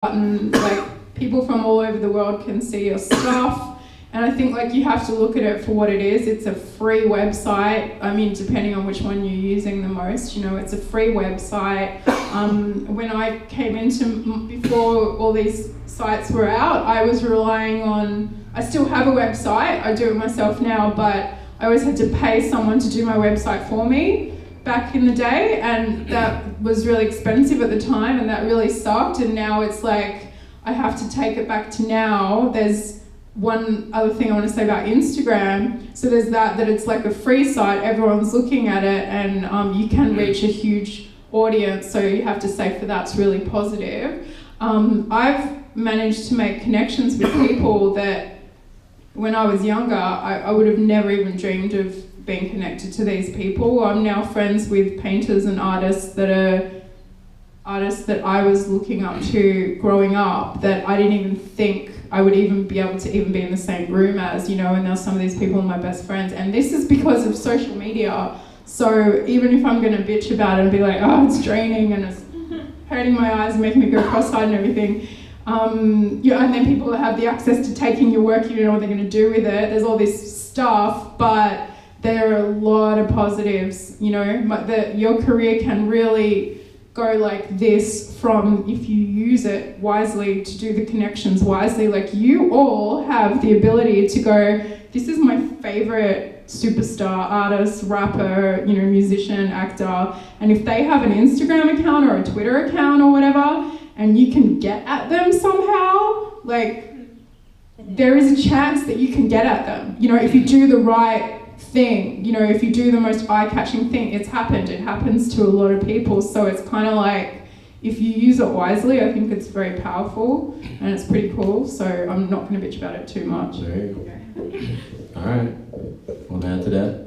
and like people from all over the world can see your stuff. And I think like you have to look at it for what it is. It's a free website. I mean, depending on which one you're using the most, you know, it's a free website. When I came into, before all these sites were out, I was relying on, I still have a website, I do it myself now, but I always had to pay someone to do my website for me back in the day, and that was really expensive at the time, and that really sucked. And now it's like, I have to take it back to now. There's one other thing I want to say about Instagram. So there's that it's like a free site, everyone's looking at it, and you can reach a huge audience, so you have to say for that's really positive. I've managed to make connections with people that when I was younger, I would have never even dreamed of being connected to these people. I'm now friends with painters and artists that are artists that I was looking up to growing up, that I didn't even think I would even be able to even be in the same room as, you know, and now some of these people are my best friends. And this is because of social media. So even if I'm gonna bitch about it and be like, oh, it's draining and it's hurting my eyes and making me go cross-eyed and everything, yeah, and then people have the access to taking your work, you don't know what they're gonna do with it. There's all this stuff, but there are a lot of positives, you know. Your career can really go like this from, if you use it wisely, to do the connections wisely. Like, you all have the ability to go, this is my favorite superstar, artist, rapper, you know, musician, actor, and if they have an Instagram account or a Twitter account or whatever, and you can get at them somehow, like, there is a chance that you can get at them, you know, if you do the right thing, you know, if you do the most eye-catching thing. It happens to a lot of people. So it's kind of like, if you use it wisely, I think it's very powerful and it's pretty cool. So I'm not going to bitch about it too much. There you go. All right, want to add to that?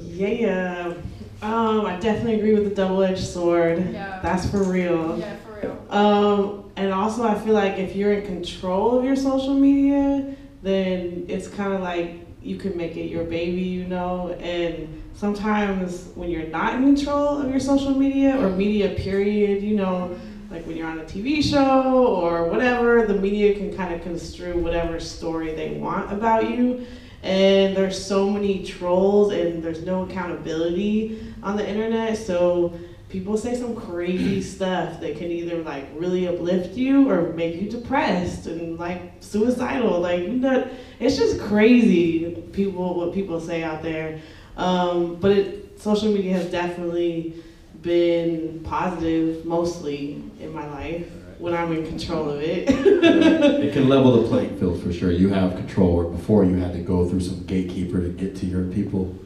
Yeah, I definitely agree with the double-edged sword. Yeah. That's for real. Yeah, for real. And also I feel like if you're in control of your social media, then it's kind of like you can make it your baby, you know. And sometimes when you're not in control of your social media or media period, you know, like when you're on a TV show or whatever, the media can kind of construe whatever story they want about you. And there's so many trolls and there's no accountability on the internet, so people say some crazy stuff that can either like really uplift you or make you depressed and like suicidal. Like, you know, it's just crazy what people say out there. But social media has definitely been positive mostly in my life when I'm in control of it. It can level the playing field for sure. You have control, where before you had to go through some gatekeeper to get to your people.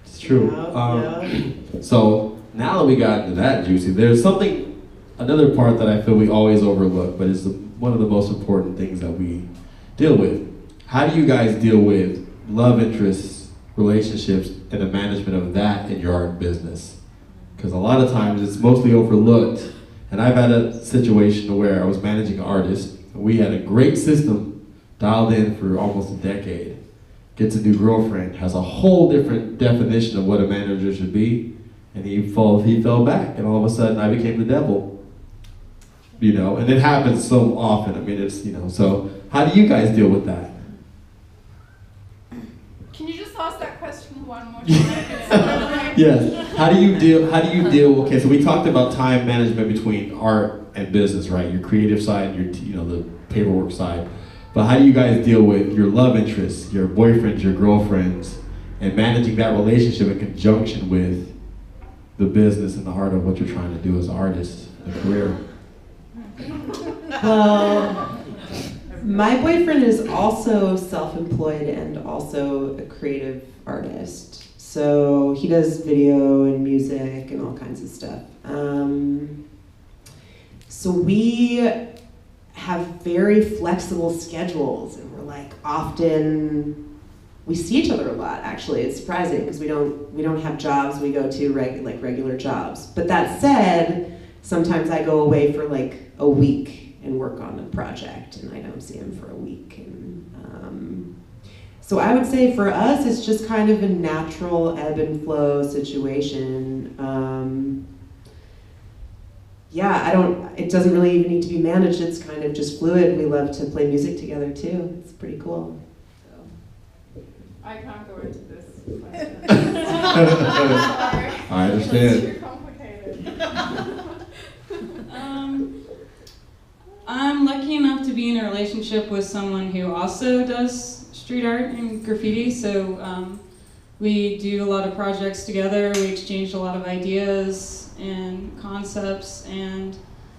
It's true. Yeah. So now that we got into that, Juicy, there's another part that I feel we always overlook, but it's one of the most important things that we deal with. How do you guys deal with love interests, relationships, and the management of that in your art business? Because a lot of times it's mostly overlooked. And I've had a situation where I was managing an artist, and we had a great system dialed in for almost a decade. Gets a new girlfriend, has a whole different definition of what a manager should be, and he fell back, and all of a sudden I became the devil. You know, and it happens so often. I mean, it's, you know, so how do you guys deal with that? Can you just ask that question one more time? Yes. How do you deal? Okay, so we talked about time management between art and business, right? Your creative side, the paperwork side. But how do you guys deal with your love interests, your boyfriends, your girlfriends, and managing that relationship in conjunction with the business and the heart of what you're trying to do as an artist, a career? Well, my boyfriend is also self-employed and also a creative artist. So he does video and music and all kinds of stuff. So we have very flexible schedules, and we're like we see each other a lot. Actually, it's surprising because we don't have jobs we go to regular jobs. But that said, sometimes I go away for like a week and work on a project, and I don't see him for a week. And so I would say for us, it's just kind of a natural ebb and flow situation. it doesn't really even need to be managed. It's kind of just fluid. We love to play music together too. It's pretty cool. So. I can't go into this. I understand. It's too complicated. I'm lucky enough to be in a relationship with someone who also does street art and graffiti, so we do a lot of projects together. We exchange a lot of ideas and concepts and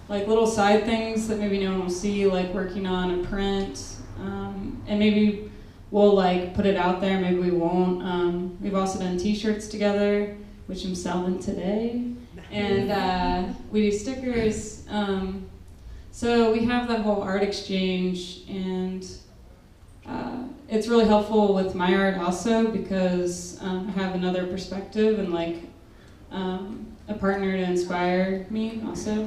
like little side things that maybe no one will see, like working on a print, and maybe we'll like put it out there, maybe we won't. We've also done t-shirts together, which I'm selling today, and we do stickers. So we have that whole art exchange, and it's really helpful with my art also because I have another perspective and like a partner to inspire me also.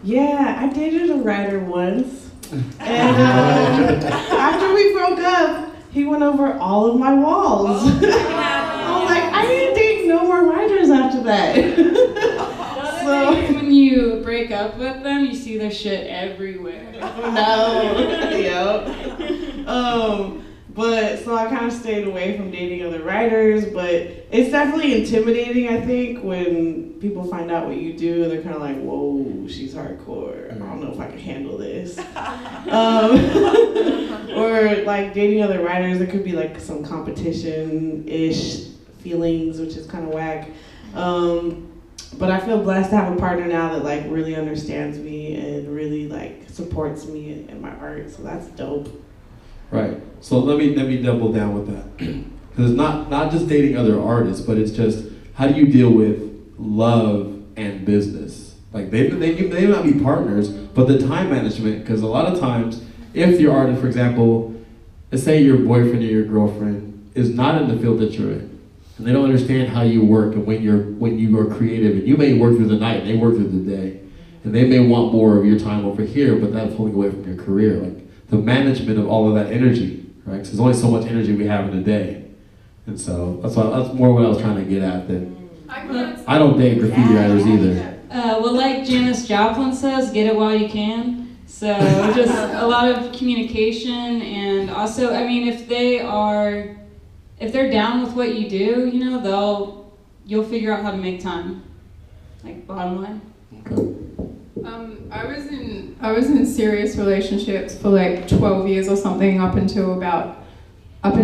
Yeah, I dated a writer once, and after we broke up, he went over all of my walls. I was like, I didn't date no more writers after that. So when you break up with them, you see their shit everywhere. No, yep. But so I kind of stayed away from dating other writers, but it's definitely intimidating, I think, when people find out what you do. They're kind of like, whoa, she's hardcore. I don't know if I can handle this. Or like dating other writers, there could be like some competition-ish feelings, which is kind of whack. But I feel blessed to have a partner now that like really understands me and really like supports me in my art. So that's dope. Right. So let me double down with that. Because it's not just dating other artists, but it's just how do you deal with love and business? Like they may not be partners, but the time management. Because a lot of times, if your artist, for example, let's say your boyfriend or your girlfriend is not in the field that you're in, and they don't understand how you work and when you are creative, and you may work through the night, and they work through the day, and they may want more of your time over here, but that's pulling away from your career. Like the management of all of that energy, right? Because there's only so much energy we have in a day, and so that's more what I was trying to get at. That I don't date graffiti writers either. Well, like Janis Joplin says, get it while you can. So just a lot of communication, and also, I mean, if they're down with what you do, you know, you'll figure out how to make time. Like bottom line. Okay. I was in serious relationships for like 12 years or something up until about 8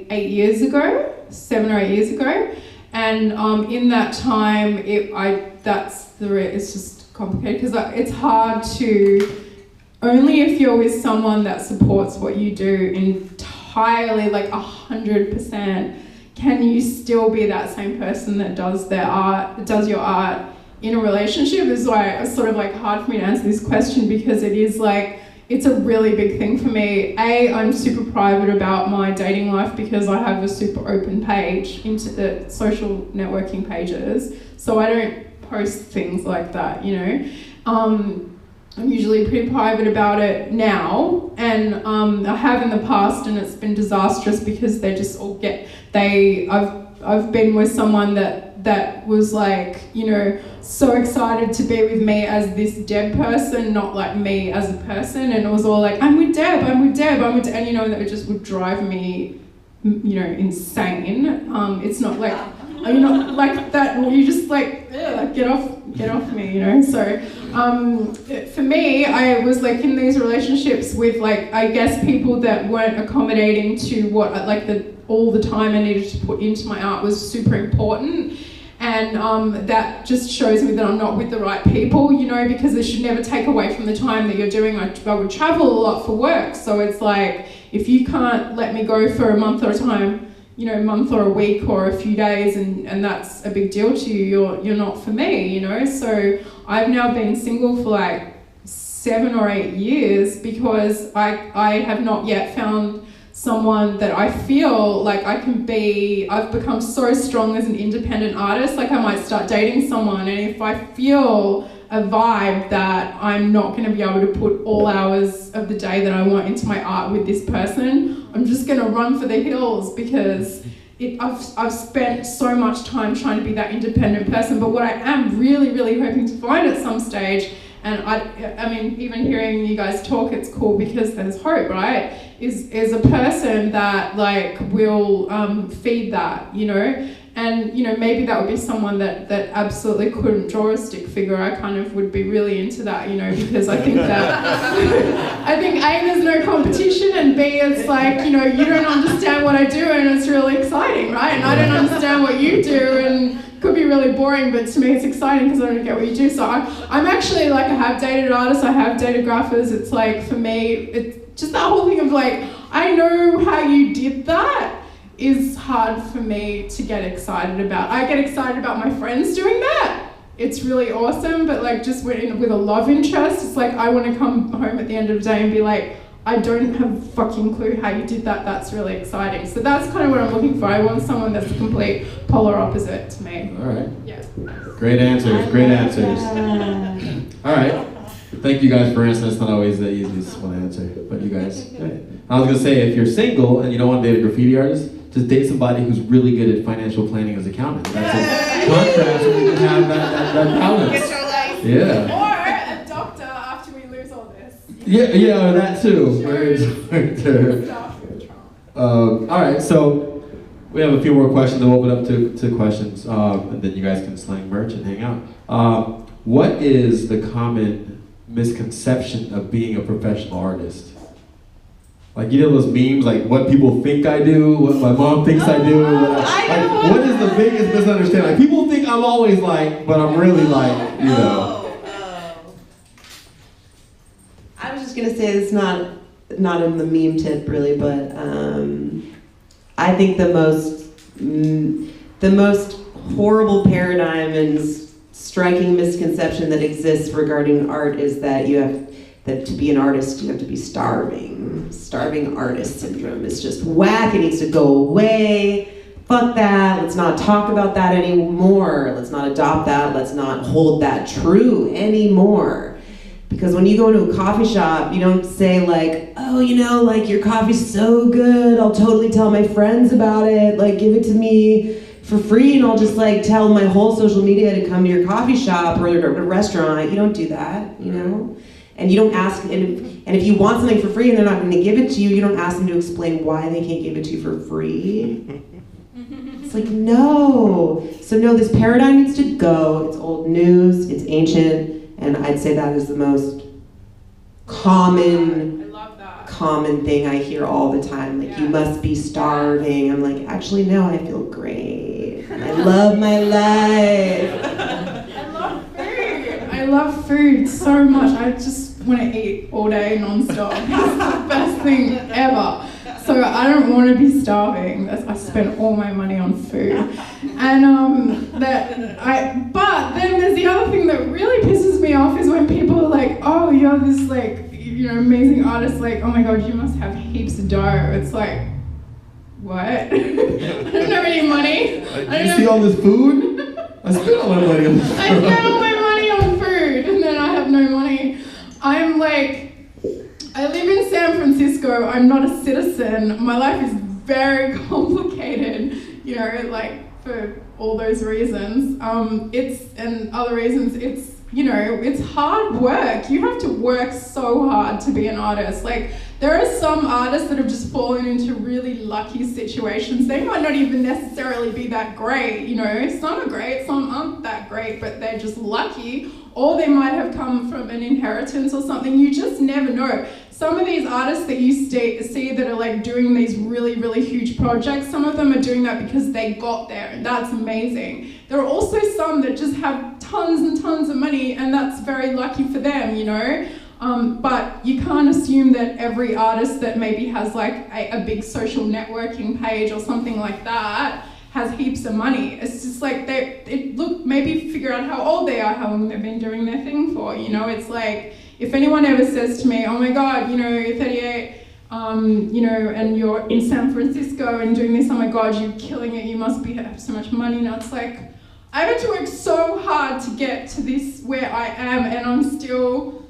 years ago, 7 or 8 years ago, and in that time it's just complicated because it's hard to, only if you're with someone that supports what you do entirely, like 100%, can you still be that same person that does your art in a relationship. Is why it's sort of like hard for me to answer this question, because it is like, it's a really big thing for me. I'm super private about my dating life because I have a super open page into the social networking pages, so I don't post things like that, you know. I'm usually pretty private about it now, and I have in the past, and it's been disastrous because they just all I've been with someone that was like, you know, so excited to be with me as this Deb person, not like me as a person, and it was all like, I'm with Deb, and you know, that it just would drive me, you know, insane. It's not like, you're not like that, you just like, get off me, you know. So for me, I was like in these relationships with like, I guess people that weren't accommodating to what all the time I needed to put into my art was super important. And that just shows me that I'm not with the right people, you know, because it should never take away from the time that you're doing. I would travel a lot for work, so it's like, if you can't let me go for a month or a time, you know, a month or a week or a few days, and that's a big deal to you, you're not for me, you know. So I've now been single for like 7 or 8 years because I have not yet found someone that I feel like I can be. I've become so strong as an independent artist, like I might start dating someone, and if I feel a vibe that I'm not going to be able to put all hours of the day that I want into my art with this person, I'm just going to run for the hills, because I've spent so much time trying to be that independent person, but what I am really, really hoping to find at some stage, and I mean, even hearing you guys talk, it's cool because there's hope, right? Is a person that like will feed that, you know? And, you know, maybe that would be someone that absolutely couldn't draw a stick figure. I kind of would be really into that, you know, because I think that, I think A, there's no competition, and B, it's like, you know, you don't understand what I do and it's really exciting, right? And I don't understand what you do and it could be really boring, but to me it's exciting because I don't get what you do. So I'm actually like, I have dated artists, I have dated graphers. It's like, for me, it's just that whole thing of like, I know how you did that is hard for me to get excited about. I get excited about my friends doing that. It's really awesome, but like just with a love interest, it's like I want to come home at the end of the day and be like, I don't have a fucking clue how you did that. That's really exciting. So that's kind of what I'm looking for. I want someone that's the complete polar opposite to me. All right. Yeah. Great answers. Great answers. All right. Thank you guys for answering. That's not always the easiest one to answer, but you guys. I was gonna say, if you're single and you don't want to date a graffiti artist, just date somebody who's really good at financial planning as an accountant. That's a contrast when you can have that balance. Get your life. Yeah. Or a doctor after we lose all this. Yeah, or that too. All right, so we have a few more questions. We'll open up to questions, and then you guys can slang merch and hang out. What is the common misconception of being a professional artist? Like, you know those memes, like what people think I do, what my mom thinks I do. What is the biggest misunderstanding? Like, people think I'm always like, but I'm really like, you know. I was just gonna say it's not in the meme tip really, but I think the most horrible paradigm and striking misconception that exists regarding art is that that to be an artist, you have to be starving. Starving artist syndrome is just whack. It needs to go away. Fuck that. Let's not talk about that anymore. Let's not adopt that. Let's not hold that true anymore. Because when you go into a coffee shop, you don't say like, oh, you know, like your coffee's so good, I'll totally tell my friends about it. Like, give it to me for free and I'll just like tell my whole social media to come to your coffee shop or a restaurant. You don't do that, you know? And you don't ask, and if you want something for free and they're not going to give it to you, you don't ask them to explain why they can't give it to you for free. It's like, no. So no, this paradigm needs to go. It's old news, it's ancient, and I'd say that is the most common thing I hear all the time. Like, you must be starving. I'm like, actually, no, I feel great. I love my life. I love food so much. I just want to eat all day non-stop. It's the best thing ever. So I don't want to be starving. I spend all my money on food. And but then there's the other thing that really pisses me off is when people are like, oh, you're this like, you know, amazing artist, like, oh my god, you must have heaps of dough. It's like, what? I don't have any money. You see all this food? I spent all my money on food. I spent all my money on food, and then I have no money. I'm like, I live in San Francisco. I'm not a citizen. My life is very complicated, you know, like for all those reasons. And other reasons, it's, you know, it's hard work. You have to work so hard to be an artist. Like, there are some artists that have just fallen into really lucky situations. They might not even necessarily be that great, you know. Some are great, some aren't that great, but they're just lucky. Or they might have come from an inheritance or something. You just never know. Some of these artists that you see that are like doing these really, really huge projects, some of them are doing that because they got there, and that's amazing. There are also some that just have tons and tons of money, and that's very lucky for them, you know. But you can't assume that every artist that maybe has like a big social networking page or something like that has heaps of money. It's just like, maybe figure out how old they are, how long they've been doing their thing for, you know. It's like, if anyone ever says to me, oh my god, you know, you're 38, you know, and you're in San Francisco and doing this, oh my god, you're killing it, you must have so much money. Now it's like, I've had to work so hard to get to this where I am, and I'm still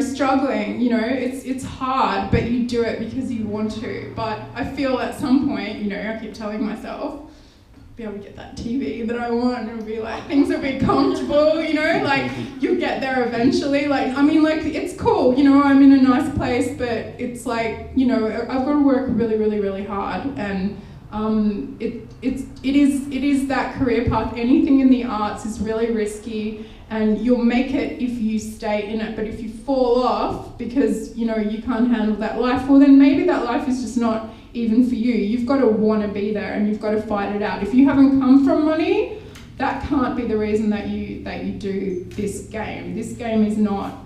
struggling, it's hard, but you do it because you want to. But I feel at some point, I keep telling myself, be able to get that TV that I want, and it'll be like, things will be comfortable, like you'll get there eventually. It's cool, I'm in a nice place, but it's like, I've got to work really, really, really hard, and it is that career path. Anything in the arts is really risky, and you'll make it if you stay in it. But if you fall off because you can't handle that life, well then maybe that life is just not even for you. You've got to want to be there, and you've got to fight it out. If you haven't come from money, that can't be the reason that you do this game. This game is not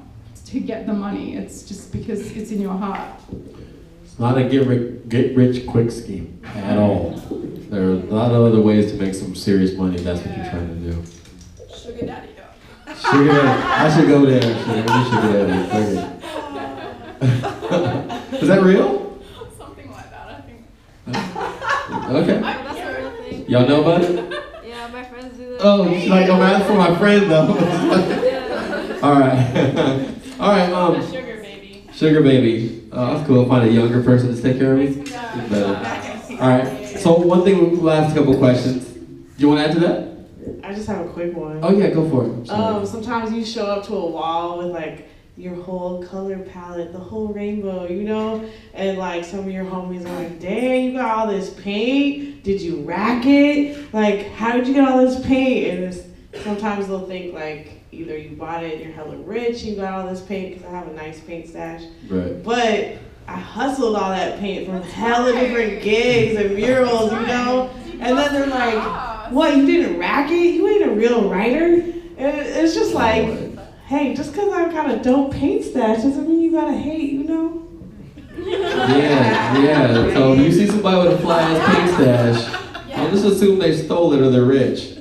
to get the money. It's just because it's in your heart. It's not a get rich quick scheme at all. There are a lot of other ways to make some serious money if that's what you're trying to do. Sugar daddy dog. Sugar daddy. I should go there. Sugar daddy. Is that real? Okay. That's a real thing. Y'all know about it? Yeah, my friends do that. Oh, she's like, that's for my friend though. Yeah. All right. All right. Sugar baby. Sugar baby. Oh, that's cool. Find a younger person to take care of me. Better. All right. So one thing, last couple questions. You want to add to that? I just have a quick one. Oh yeah, go for it. I'm sorry. Sometimes you show up to a wall with like your whole color palette, the whole rainbow, and like some of your homies are like, dang, you got all this paint? Did you rack it? Like, how did you get all this paint? And sometimes they'll think like, either you bought it and you're hella rich, you got all this paint, because I have a nice paint stash. Right. But I hustled all that paint from hella different gigs and murals, And then they're like, what, you didn't rack it? You ain't a real writer? And it's just like, hey, just because I've got a dope paint stash doesn't mean you gotta hate, Yeah. So if you see somebody with a fly ass paint stash, don't just assume they stole it or they're rich.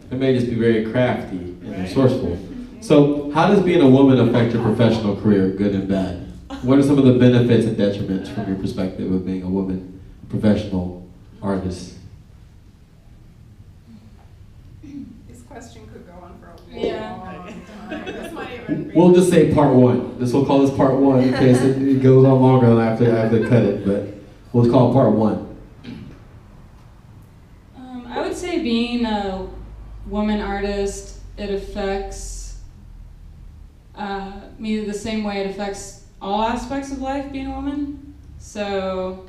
They may just be very crafty and resourceful. So how does being a woman affect your professional career, good and bad? What are some of the benefits and detriments from your perspective of being a woman professional artist? This question could go on for a Yeah. long time. This might even be. We'll just say part one. We'll call this part one in case it goes on longer and I have to cut it, but we'll call it part one. I would say being a woman artist, it affects me the same way it affects all aspects of life, being a woman. So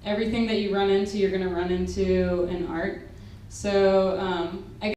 everything that you run into, you're going to run into in art. So I